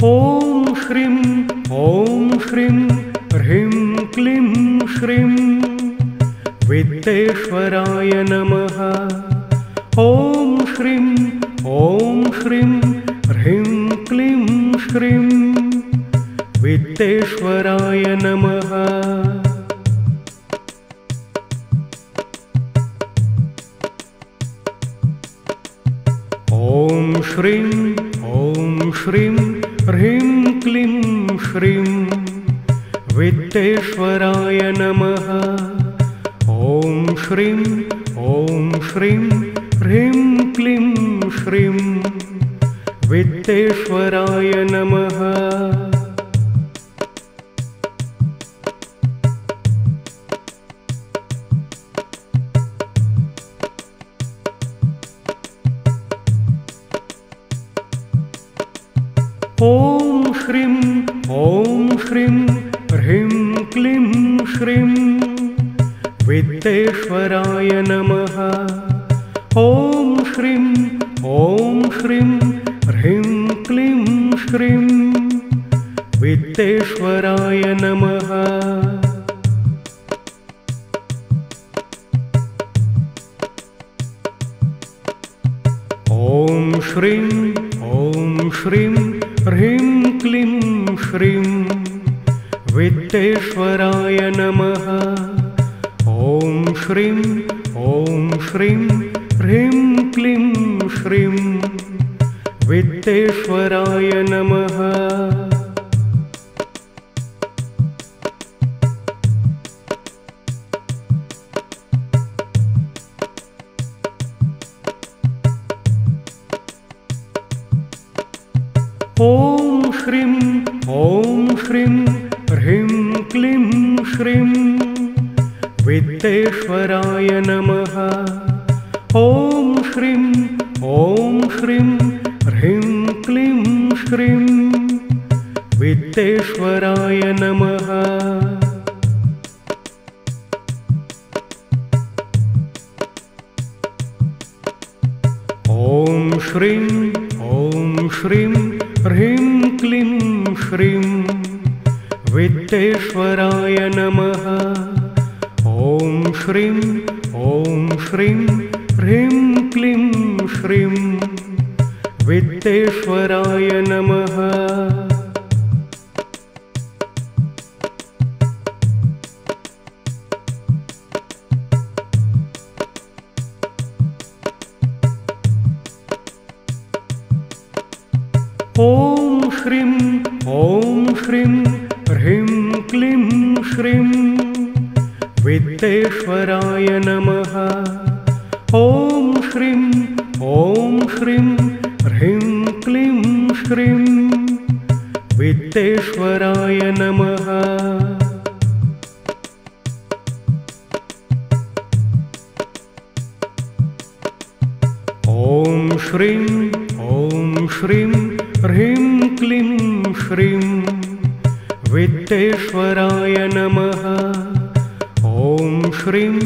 ॐ श्रीं ह्रीं क्लीं श्रीं वित्तेश्वराय नमः। ॐ श्रीं ह्रीं क्लीं श्रीं वित्तेश्वराय नमः। ॐ श्रीं ह्रीं क्लीं श्रीं वित्तेश्वराय नमः। ॐ श्रीं ह्रीं क्लीं श्रीं वित्तेश्वराय नमः। ॐ श्रीं ह्रीं क्लीं श्रीं वित्तेश्वराय नमः। ॐ श्रीं ह्रीं क्लीं श्रीं वित्तेश्वराय नमः। ॐ श्रीं ह्रीं क्लीं श्रीं वित्तेश्वराय नमः। ॐ श्रीं ह्रीं क्लीं श्रीं वित्तेश्वराय नमः। ॐ श्रीं ह्रीं क्लीं श्रीं वित्तेश्वराय नमः। ॐ श्रीं ह्रीं क्लीं श्रीं वित्तेश्वराय नमः। ॐ श्रीं ह्रीं क्लीं श्रीं वित्तेश्वराय नमः। ॐ श्रीं ह्रीं क्लीं श्रीं वित्तेश्वराय नमः। ॐ श्रीं ह्रीं क्लीं श्रीं वित्तेश्वराय नमः। ॐ श्रीं ह्रीं क्लीं श्रीं वित्तेश्वराय नमः। ॐ श्रीं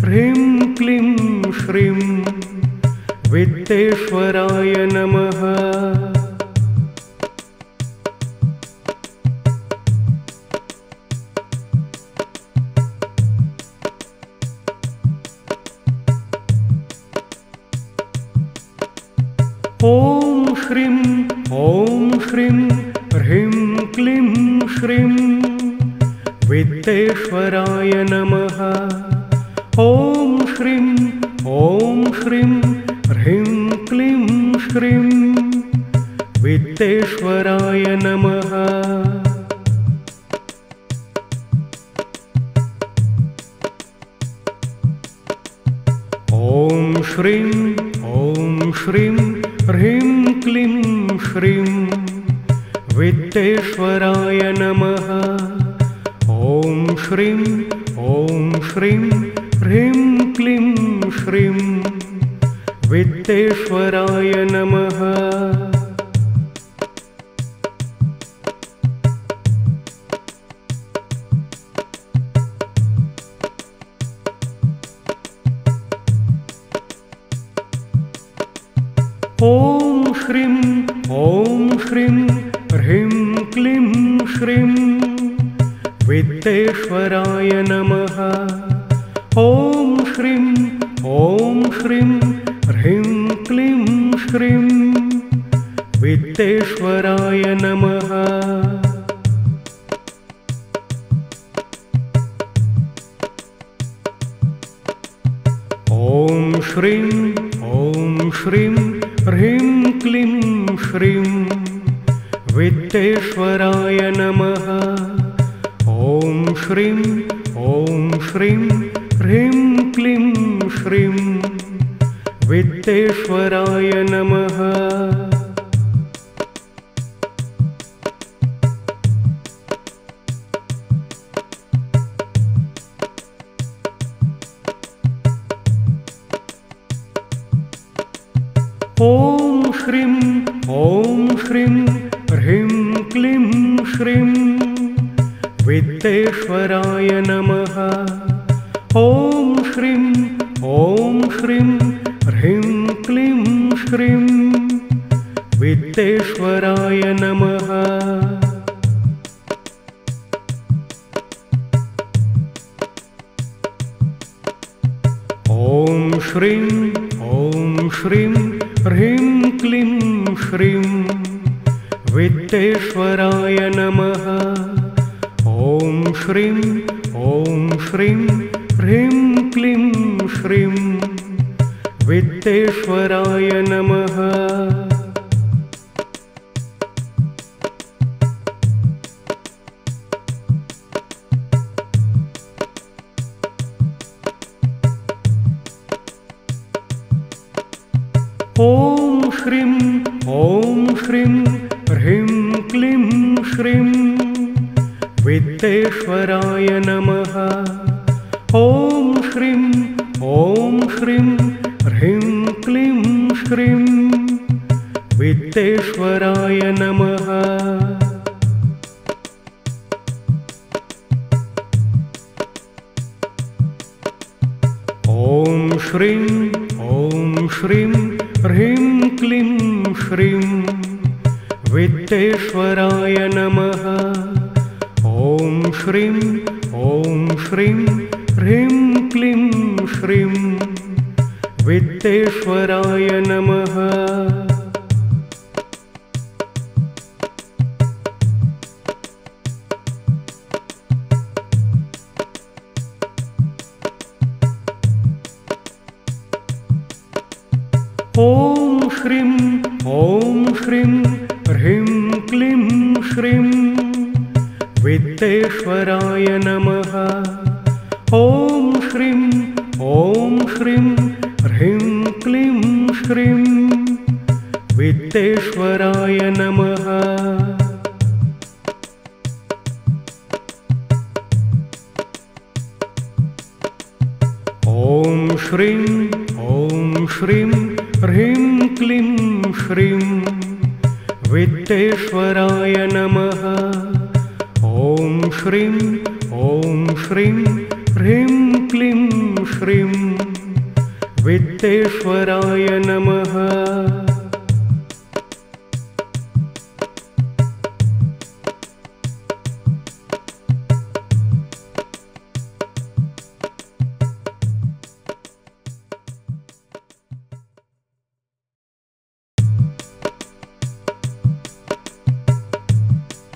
ह्रीं क्लीं श्रीं वित्तेश्वराय नमः। ॐ श्रीं ह्रीं क्लीं श्रीं वित्तेश्वराय नमः। ॐ श्रीं ह्रीं क्लीं श्रीं वित्तेश्वराय नमः। ॐ श्रीं ह्रीं क्लीं श्रीं वित्तेश्वराय नमः। ॐ श्रीं ह्रीं क्लीं श्रीं वित्तेश्वराय नमः। ॐ श्रीं ह्रीं क्लीं श्रीं वित्तेश्वराय नमः। ॐ श्रीं श्रीं ह्रीं क्लीं श्रीं वित्तेश्वराय नमः। ॐ श्रीं ह्रीं क्लीं श्रीं वित्तेश्वराय नमः। ॐ श्रीं ह्रीं क्लीं श्रीं वित्तेश्वराय नमः। ॐ श्रीं ह्रीं क्लीं श्रीं वित्तेश्वराय नमः। ॐ श्रीं ह्रीं क्लीं श्रीं वित्तेश्वराय नमः। ॐ श्रीं ह्रीं क्लीं श्रीं वित्तेश्वराय नमः। ॐ श्रीं ह्रीं क्लीं श्रीं वित्तेश्वराय नमः। ॐ श्रीं ह्रीं क्लीं श्रीं वित्तेश्वराय नमः। ॐ श्रीं ह्रीं क्लीं श्रीं वित्तेश्वराय नमः। ॐ श्रीं ह्रीं क्लीं श्रीं वित्तेश्वराय नमः। ॐ श्रीं ह्रीं क्लीं श्रीं वित्तेश्वराय नमः। ॐ श्रीं ह्रीं क्लीं श्रीं वित्तेश्वराय नमः। ॐ श्रीं ह्रीं क्लीं श्रीं वित्तेश्वराय नमः। ॐ श्रीं ह्रीं क्लीं श्रीं वित्तेश्वराय नमः। ॐ श्रीं ह्रीं क्लीं श्रीं वित्तेश्वराय नमः। ॐ श्रीं ह्रीं क्लीं श्रीं वित्तेश्वराय नमः। ॐ श्रीं ह्रीं क्लीं श्रीं वित्तेश्वराय नमः।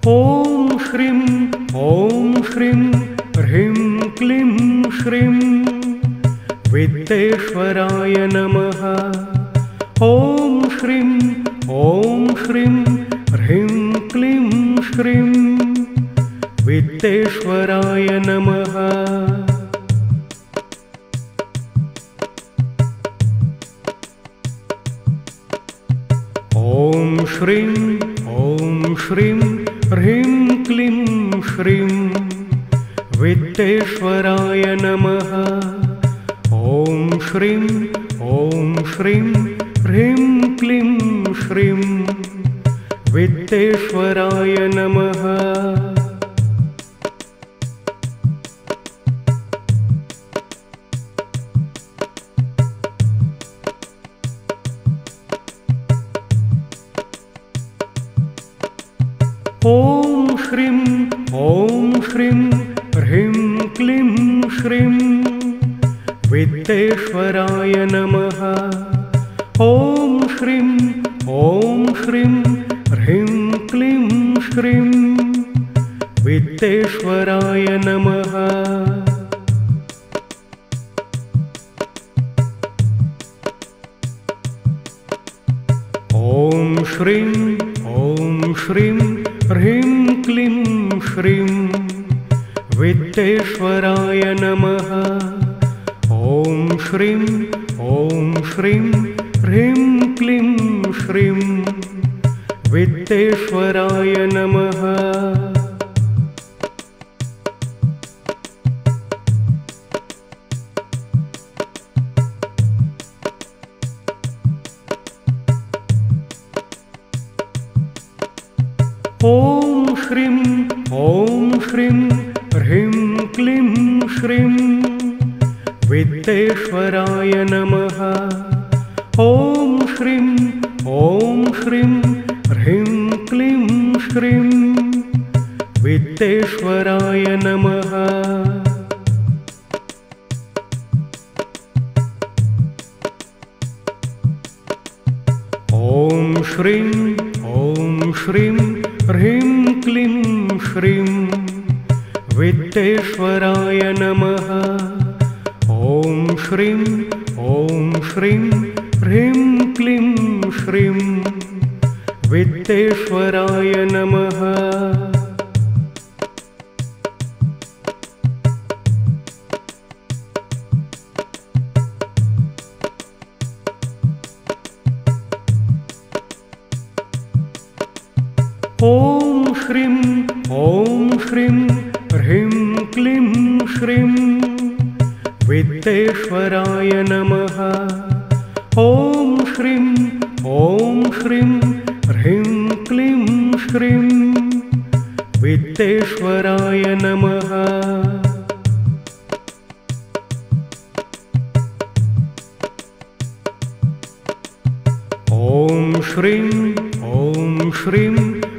ॐ श्रीं ह्रीं क्लीं श्रीं वित्तेश्वराय नमः। ॐ श्रीं ह्रीं क्लीं श्रीं वित्तेश्वराय नमः। ॐ श्रीं ह्रीं क्लीं श्रीं वित्तेश्वराय नमः। ॐ श्रीं ह्रीं क्लीं श्रीं वित्तेश्वराय नमः। ॐ श्रीं ह्रीं क्लीं श्रीं वित्तेश्वराय नमः। ॐ श्रीं ह्रीं क्लीं श्रीं वित्तेश्वराय नमः। ॐ श्रीं ह्रीं क्लीं श्रीं वित्तेश्वराय नमः। ॐ श्रीं ह्रीं क्लीं श्रीं वित्तेश्वराय नमः। ॐ श्रीं ह्रीं क्लीं श्रीं वित्तेश्वराय नमः। ॐ श्रीं ह्रीं क्लीं श्रीं वित्तेश्वराय नमः। ॐ श्रीं ह्रीं क्लीं श्रीं वित्तेश्वराय नमः। ॐ श्रीं ह्रीं क्लीं श्रीं वित्तेश्वराय नमः। ॐ श्रीं ह्रीं क्लीं श्रीं वित्तेश्वराय नमः। ॐ श्रीं ह्रीं क्लीं श्रीं वित्तेश्वराय नमः। ॐ श्रीं ह्रीं क्लीं श्रीं वित्तेश्वराय नमः। ॐ श्रीं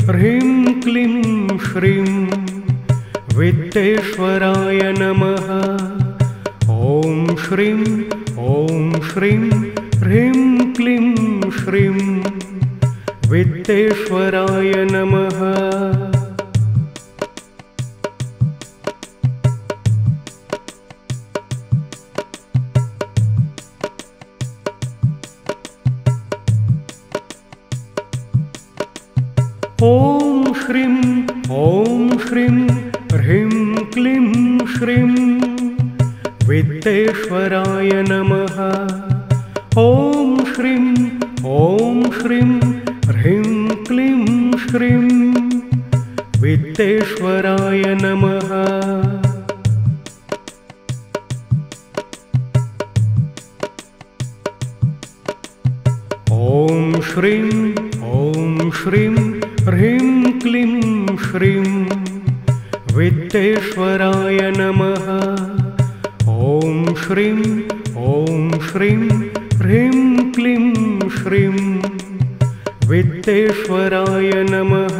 ह्रीं क्लीं श्रीं वित्तेश्वराय नमः। ॐ श्रीं ह्रीं क्लीं श्रीं वित्तेश्वराय नमः। ॐ श्रीं ह्रीं क्लीं श्रीं वित्तेश्वराय नमः। ॐ श्रीं ह्रीं क्लीं श्रीं वित्तेश्वराय नमः। ॐ श्रीं ह्रीं क्लीं श्रीं वित्तेश्वराय नमः। ॐ श्रीं ह्रीं क्लीं श्रीं वित्तेश्वराय नमः।